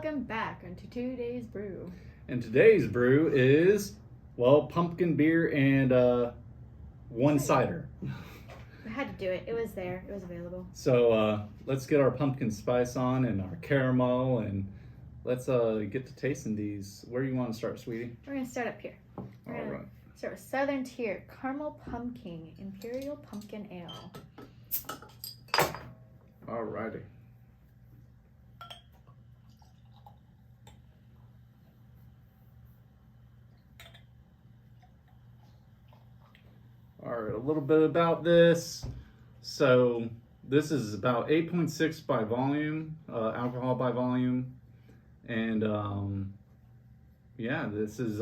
welcome back onto today's brew. And today's brew is, well, pumpkin beer and one cider. I had to do it. It was there. It was available. So let's get our pumpkin spice on and our caramel, and let's get to tasting these. Where do you want to start, sweetie? We're going to start up here. We're going to start with Southern Tier Caramel Pumpkin Imperial Pumpkin Ale. Alrighty. Alright, a little bit about this. So this is about 8.6 by volume, alcohol by volume. And yeah, this is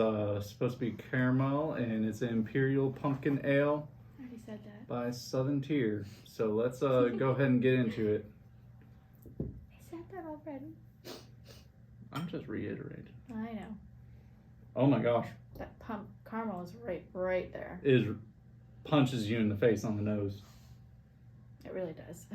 supposed to be caramel, and it's an Imperial Pumpkin Ale. I already said that. By Southern Tier. So let's go ahead and get into it. I said that already. I'm just reiterating. I know. Oh my gosh. That caramel is right there. It punches you in the face on the nose. It really does.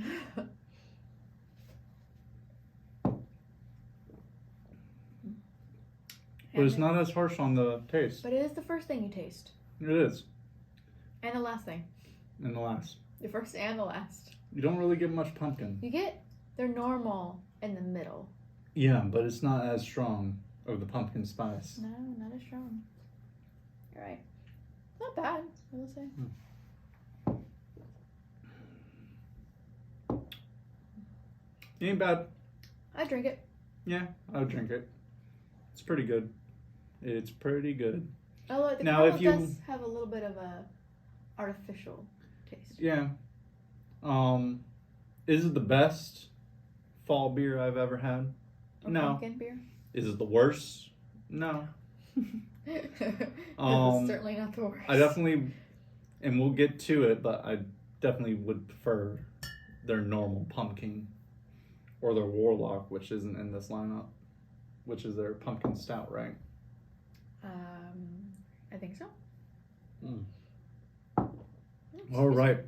But it's not as harsh on the taste. But it is the first thing you taste. It is. And the last thing. And the last. The first and the last. You don't really get much pumpkin. You get their normal in the middle. Yeah, but it's not as strong of the pumpkin spice. No, not as strong. You're right. Not bad, I will say. It ain't bad. I drink it. Yeah, I would drink it. It's pretty good. It's pretty good. Although the Now, caramel does have a little bit of a artificial taste. Yeah. Is it the best fall beer I've ever had? Or No. pumpkin beer? Is it the worst? No. It's certainly not the worst. I definitely, and we'll get to it, but I definitely would prefer their normal pumpkin or their warlock, which isn't in this lineup, which is their pumpkin stout, right? I think so. All right.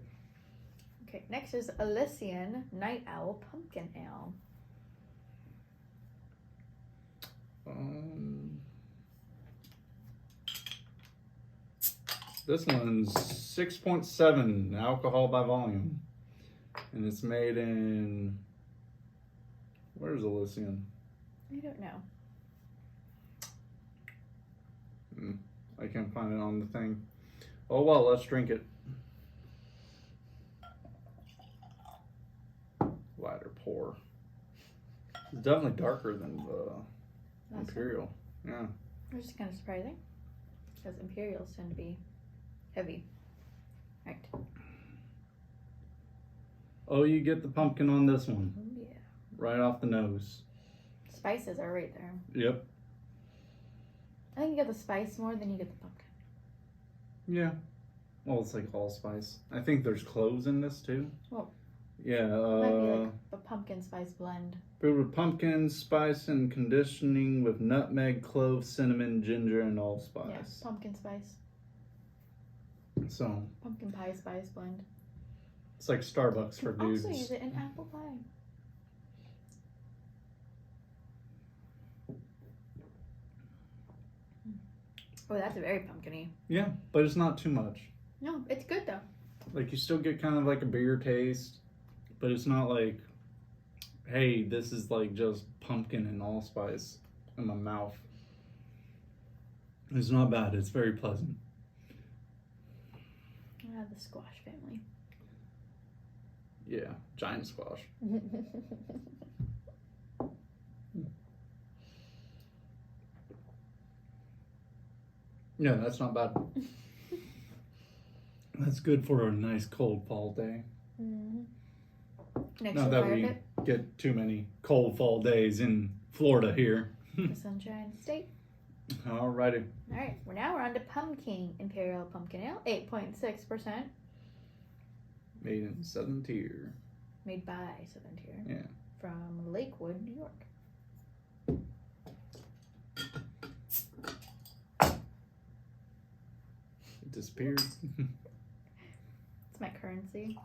Okay, next is Elysian Night Owl Pumpkin Ale. This one's 6.7 alcohol by volume, and it's made in, where's Elysian? I don't know. I can't find it on the thing. Oh well, let's drink it. Lighter pour. It's definitely darker than the Imperial. Yeah. Which is kind of surprising, because Imperials tend to be heavy. Right. Oh, you get the pumpkin on this one. Oh yeah. Right off the nose. Spices are right there. Yep. I think you get the spice more than you get the pumpkin. Yeah. Well, it's like allspice. I think there's cloves in this too. Well, yeah. it might be like a pumpkin spice blend. Brewed with pumpkin, spice, and conditioning with nutmeg, clove, cinnamon, ginger, and allspice. Yeah, pumpkin spice. So. Pumpkin pie spice blend. It's like Starbucks for dudes. You can also use it in apple pie. Oh, that's very pumpkin-y. Yeah, but it's not too much. No, it's good though. Like, you still get kind of like a beer taste, but it's not like, hey, this is like just pumpkin and allspice in my mouth. It's not bad. It's very pleasant. The squash family. Yeah, giant squash. Yeah, that's not bad. That's good for a nice cold fall day. Mm-hmm. Next Not that we get too many cold fall days in Florida here. The Sunshine State. Alrighty. Alright, now we're on to Pumpkin Imperial Pumpkin Ale, 8.6%. Made in Southern Tier. Made by Southern Tier. Yeah. From Lakewood, New York. It disappeared. It's my currency.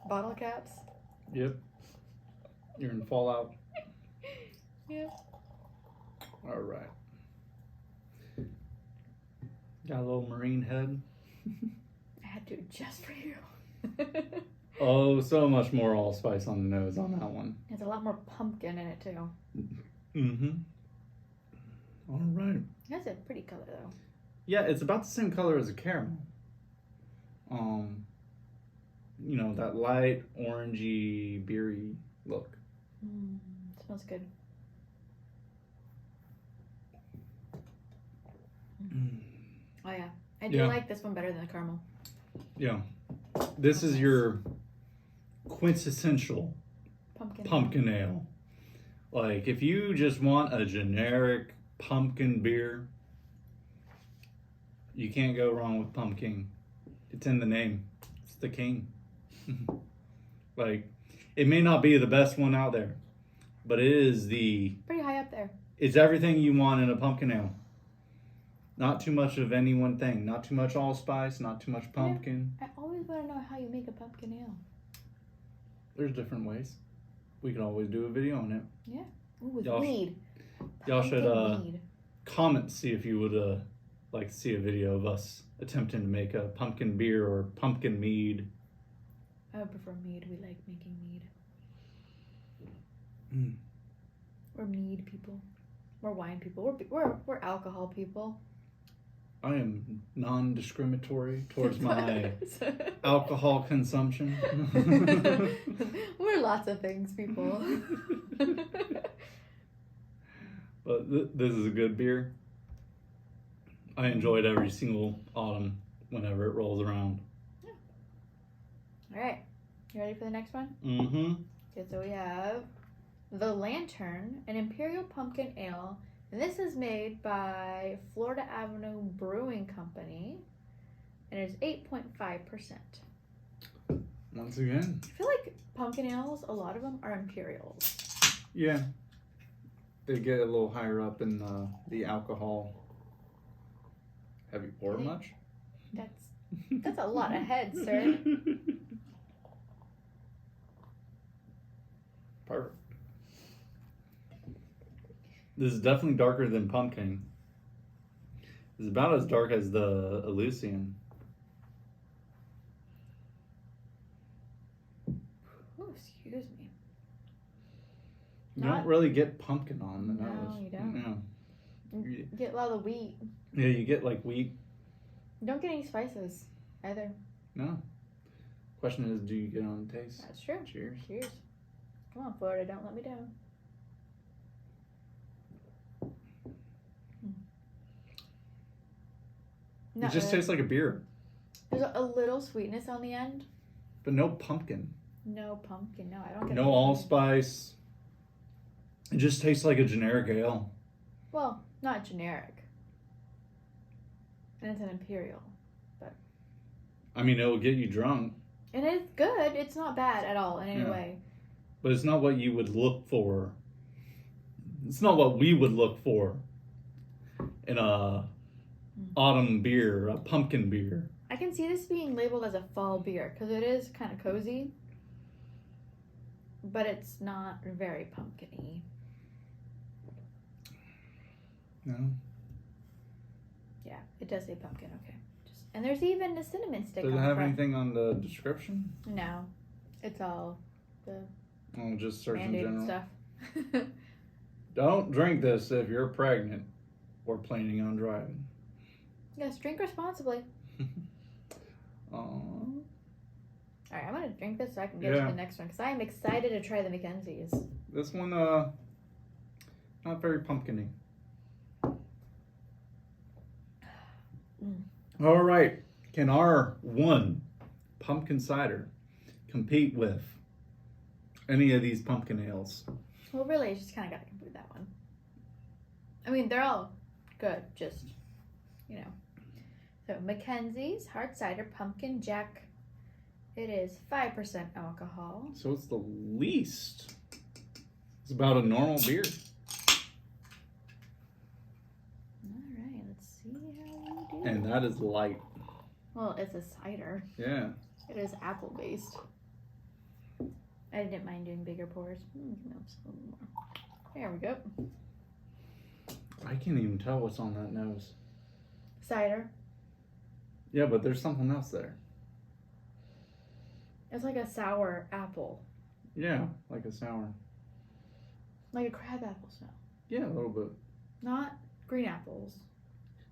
Bottle caps. Yep. You're in Fallout. Yeah. All right. Got a little marine head. I had to adjust for you. Oh, so much more allspice on the nose on that one. There's a lot more pumpkin in it too. Mm-hmm. All right. That's a pretty color though. Yeah, it's about the same color as a caramel. You know, that light orangey, beery look. Smells good. Oh yeah, I do like this one better than the caramel. Yeah, this is your quintessential pumpkin ale. Like, if you just want a generic pumpkin beer, you can't go wrong with pumpkin. It's in the name. It's the king. Like, it may not be the best one out there, but it is pretty high up there. It's everything you want in a pumpkin ale. Not too much of any one thing. Not too much allspice, not too much pumpkin. I always want to know how you make a pumpkin ale. There's different ways. We can always do a video on it. Yeah. Ooh, with mead. Y'all should comment, see if you would like to see a video of us attempting to make a pumpkin beer or pumpkin mead. I would prefer mead. We like making mead. We're mead people. We're wine people. We're alcohol people. I am non-discriminatory towards my alcohol consumption. We're lots of things, people. But this is a good beer. I enjoy it every single autumn whenever it rolls around. Yeah. All right. You ready for the next one? Mm-hmm. Okay, so we have The Lantern, an Imperial Pumpkin Ale. And this is made by Florida Avenue Brewing Company. And it's 8.5%. Once again. I feel like pumpkin ales, a lot of them are Imperials. Yeah. They get a little higher up in the alcohol. Have you poured much? That's a lot of heads, sir. Perfect. This is definitely darker than pumpkin. It's about as dark as the Elysian. Oh, excuse me. You don't really get pumpkin on the nose. No, you don't. You get a lot of wheat. Yeah, you get like wheat. You don't get any spices either. No. Question is, do you get on taste? That's true. Cheers. Cheers. Come on, Florida, don't let me down. It just tastes like a beer. There's a little sweetness on the end. But no pumpkin. No pumpkin. No, I don't get no allspice. It just tastes like a generic ale. Well, not generic. And it's an Imperial. But I mean, it'll get you drunk. And it's good. It's not bad at all in any way. But it's not what you would look for. It's not what we would look for in a autumn beer, a pumpkin beer. I can see this being labeled as a fall beer because it is kind of cozy. But it's not very pumpkin-y. No. Yeah, it does say pumpkin. Okay. And there's even a cinnamon stick. Does it have anything on the description? No, it's all the just search in general stuff. Don't drink this if you're pregnant or planning on driving. Yes, drink responsibly. All right, I'm gonna drink this so I can get to the next one because I am excited to try the Mackenzies. This one, not very pumpkin-y. All right, can our one pumpkin cider compete with any of these pumpkin ales? Well, really, you just kind of got to compete that one. I mean, they're all good, just, So, Mackenzie's Hard Cider Pumpkin Jack. It is 5% alcohol. So it's the least. It's about a normal beer. Alright, let's see how you do. And that is light. Well, it's a cider. Yeah. It is apple based. I didn't mind doing bigger pours. No, just a little more. There we go. I can't even tell what's on that nose. Cider. Yeah, but there's something else there. It's like a sour apple. Yeah, like a sour. Like a crab apple smell. Yeah, a little bit. Not green apples.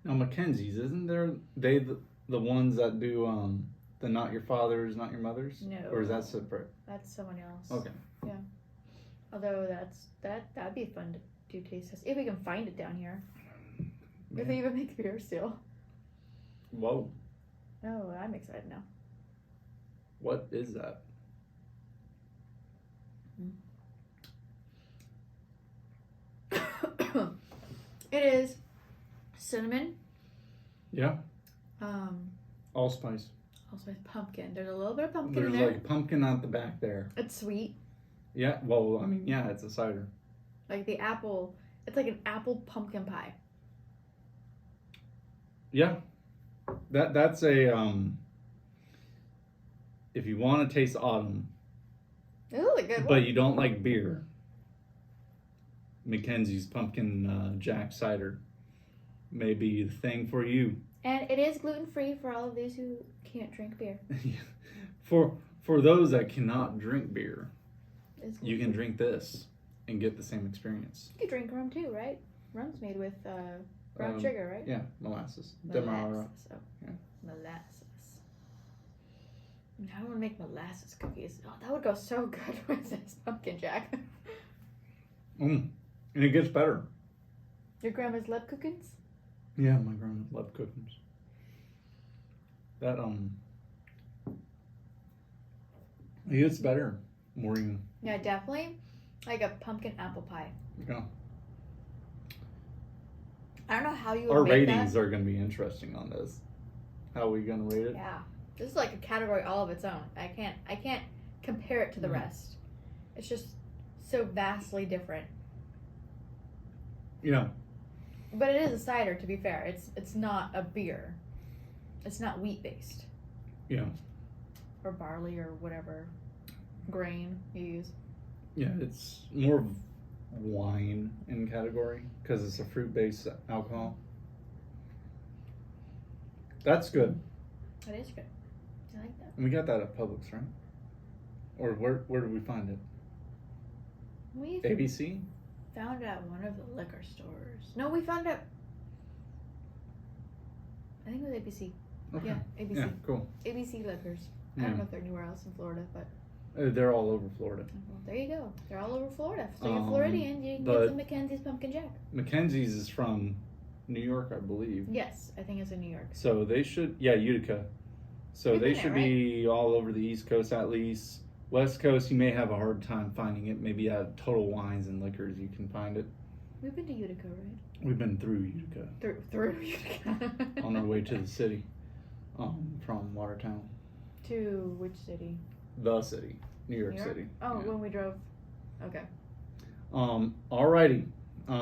Now, Mackenzie's, isn't there, they the ones that do the not your father's, not your mother's? No. Or is that separate? That's someone else. Okay. Yeah. Although that'd be fun to do taste test. If we can find it down here. Yeah. If they even make beer still. Whoa. Oh, I'm excited now. What is that? It is cinnamon. Yeah. Um, Allspice. also it's pumpkin. There's a little bit of pumpkin There's in there. like pumpkin at the back there. It's sweet. Yeah, well, I mean, yeah, it's a cider. Like the apple. It's like an apple pumpkin pie. Yeah. That's a if you want to taste autumn, This is a good but one. you don't like beer, Mackenzie's pumpkin Jack cider may be the thing for you. And it is gluten free for all of these who can't drink beer. For those that cannot drink beer, It's you can gluten-free. drink this and get the same experience. You could drink rum too, right? Rum's made with brown sugar, right? Yeah, molasses. Demerara. Molasses. Oh, Yeah. molasses. I want to make molasses cookies. Oh, that would go so good with this pumpkin jack. And it gets better. Your grandma's love cookies? Yeah, my grandma loved cookies. That it gets better. More you Yeah, definitely. Like a pumpkin apple pie. go. I don't know how you would Our make ratings that. are going to be interesting on this. How are we going to rate it? Yeah, this is like a category all of its own. I can't compare it to the rest. It's just so vastly different. Yeah. But it is a cider, to be fair. It's not a beer. It's not wheat based. Yeah. Or barley or whatever grain you use. Yeah, it's more of wine in category because it's a fruit-based alcohol. That's good. That is good. I like that. And we got that at Publix, right? Or where did we find it? We ABC? found it at one of the liquor stores. No, we found it. I think it was ABC. Okay. Yeah, ABC. Yeah, cool. ABC Liquors. I Yeah. don't know if they're anywhere else in Florida, but They're all over Florida. well, there you go. They're all over Florida. So you're Um, Floridian, you can but- get some Mackenzie's Pumpkin Jack. Mackenzie's is from New York, I believe. Yes, I think it's in New York. So they should, yeah, Utica. So We've they been should there, be all over the East Coast at least. West Coast, you may have a hard time finding it. Maybe at Total Wines and Liquors, you can find it. We've been to Utica, right? We've been through Utica Through Utica. on our way to the city, from Watertown. To which city? The city, New York New York? City. Oh, Yeah. when we drove. Okay. Alrighty. I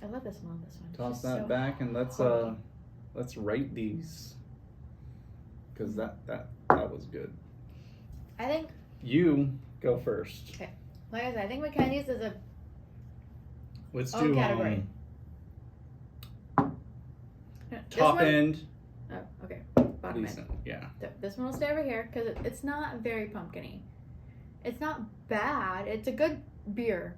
love the smell of this one. It's Toss just that so back and hearty. let's rate these. Cause that was good. I think, You go first. like I said, I think Mackenzie's is a Let's own do category. This top one- end. Oh, okay. Bottom end. Decent. Yeah. So this one will stay over here because it's not very pumpkin-y. It's not bad. It's a good beer.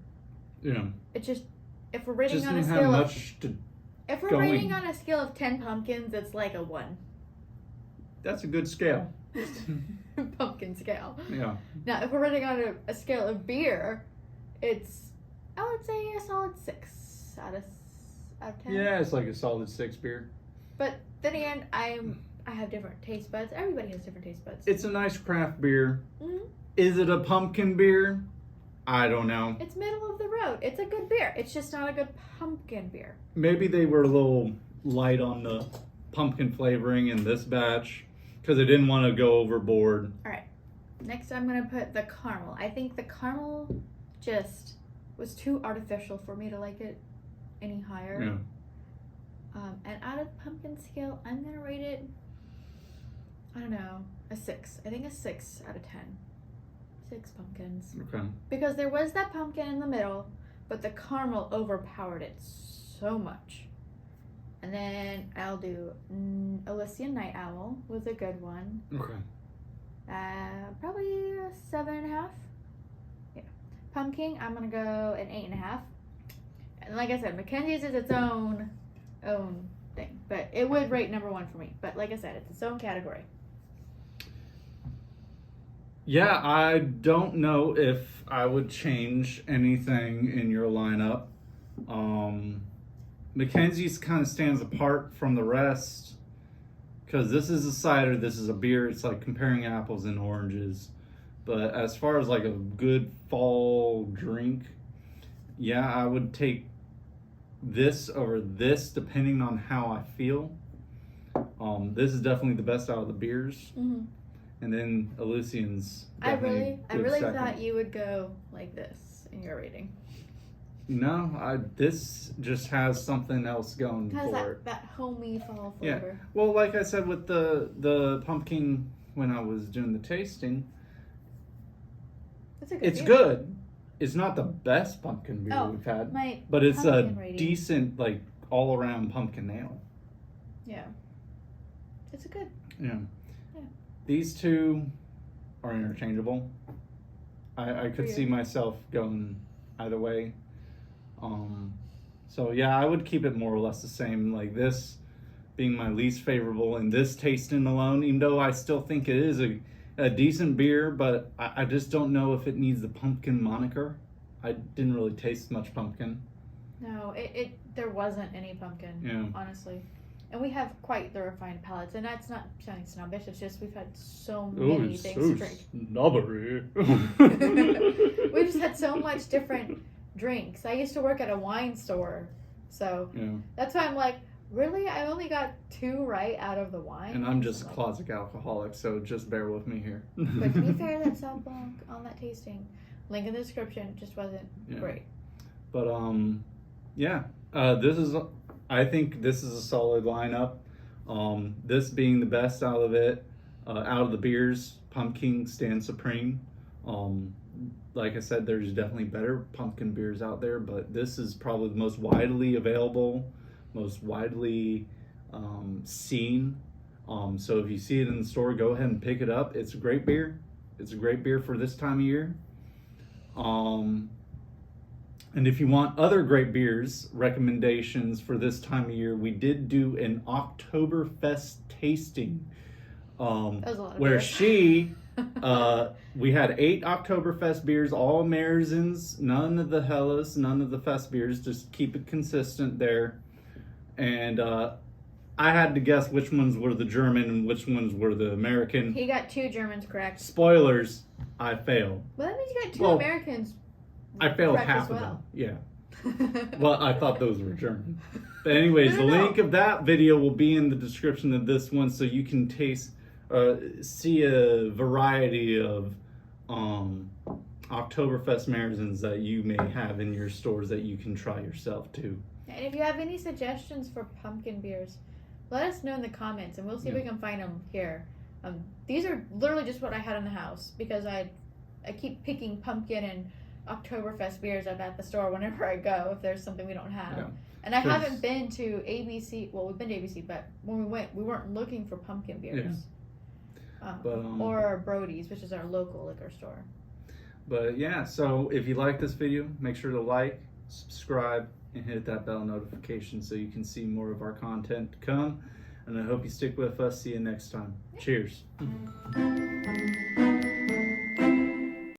Yeah. It's just if we're rating Just on a didn't have scale of much to. if we're going. rating on a scale of 10 pumpkins, it's like a 1 That's a good scale. pumpkin scale. Yeah. Now, if we're rating on a scale of beer, it's I would say a solid 6 out of 10. Yeah, it's like a solid 6 beer. But then again, I have different taste buds. Everybody has different taste buds. It's a nice craft beer. Mhm. Is it a pumpkin beer? I don't know. It's middle of the road. It's a good beer. It's just not a good pumpkin beer. Maybe they were a little light on the pumpkin flavoring in this batch because they didn't want to go overboard. Next, I'm gonna put the caramel. I think the caramel just was too artificial for me to like it any higher. Yeah. And out of pumpkin scale, I'm gonna rate it, I don't know, a 6. I think a 6 out of 10. 6 pumpkins. Okay. Because there was that pumpkin in the middle, but the caramel overpowered it so much. And then I'll do Elysian Night Owl was a good one. Okay. Probably a 7.5. Yeah. Pumpkin, I'm gonna go an 8.5. And like I said, Mackenzie's is its own thing, but it would rate number 1 for me. But like I said, it's its own category. Yeah, I don't know if I would change anything in your lineup. Mackenzie's kind of stands apart from the rest because this is a cider, this is a beer. It's like comparing apples and oranges. But as far as like a good fall drink, yeah, I would take this over this depending on how I feel. This is definitely the best out of the beers. Mm-hmm. And then Elysian's. I really second. thought you would go like this in your rating. No, this just has something else going for it. That homey fall Yeah. flavor. Well, like I said with the pumpkin when I was doing the tasting, it's beer. good. It's not the best pumpkin beer we've had, but it's a decent, like, all around pumpkin ale. Yeah. It's a good. Yeah. These two are interchangeable. I could see myself going either way. So yeah, I would keep it more or less the same. Like this being my least favorable, and this tasting alone, even though I still think it is a decent beer, but I just don't know if it needs the pumpkin moniker. I didn't really taste much pumpkin. No, there wasn't any pumpkin, honestly. And we have quite the refined palates, and that's not sounding snobbish, it's just we've had so many things to drink. Snobbery. We've just had so much different drinks. I used to work at a wine store, so that's why I'm like, really? I only got 2 right out of the wine? And I'm just a closet alcoholic, so just bear with me here. But to be fair, that Sauv Blanc on that tasting, link in the description, just wasn't great. But I think this is a solid lineup. This being the best out of it, out of the beers, pumpkin stands supreme. Like I said, there's definitely better pumpkin beers out there, but this is probably the most widely available, most widely seen. So if you see it in the store, go ahead and pick it up. It's a great beer. It's a great beer for this time of year. And if you want other great beers, recommendations for this time of year, we did do an Oktoberfest tasting. That was a lot of where beer. We had 8 Oktoberfest beers, all Marzens, none of the Helles, none of the Fest beers, just keep it consistent there. And I had to guess which ones were the German and which ones were the American. He got 2 Germans correct. Spoilers, I failed. Well, that means you got 2 Americans. I failed half of them. Yeah. Well, I thought those were German. But anyways, the link of that video will be in the description of this one, so you can see a variety of Oktoberfest Marzens that you may have in your stores that you can try yourself too. And if you have any suggestions for pumpkin beers, let us know in the comments, and we'll see if we can find them here. These are literally just what I had in the house because I keep picking pumpkin and Oktoberfest beers up at the store whenever I go if there's something we don't have. Yeah. And I haven't been to ABC. Well, we've been to ABC, but when we went, we weren't looking for pumpkin beers. Yeah. Or Brody's, which is our local liquor store. But yeah, so if you like this video, make sure to like, subscribe, and hit that bell notification so you can see more of our content to come. And I hope you stick with us. See you next time. Cheers.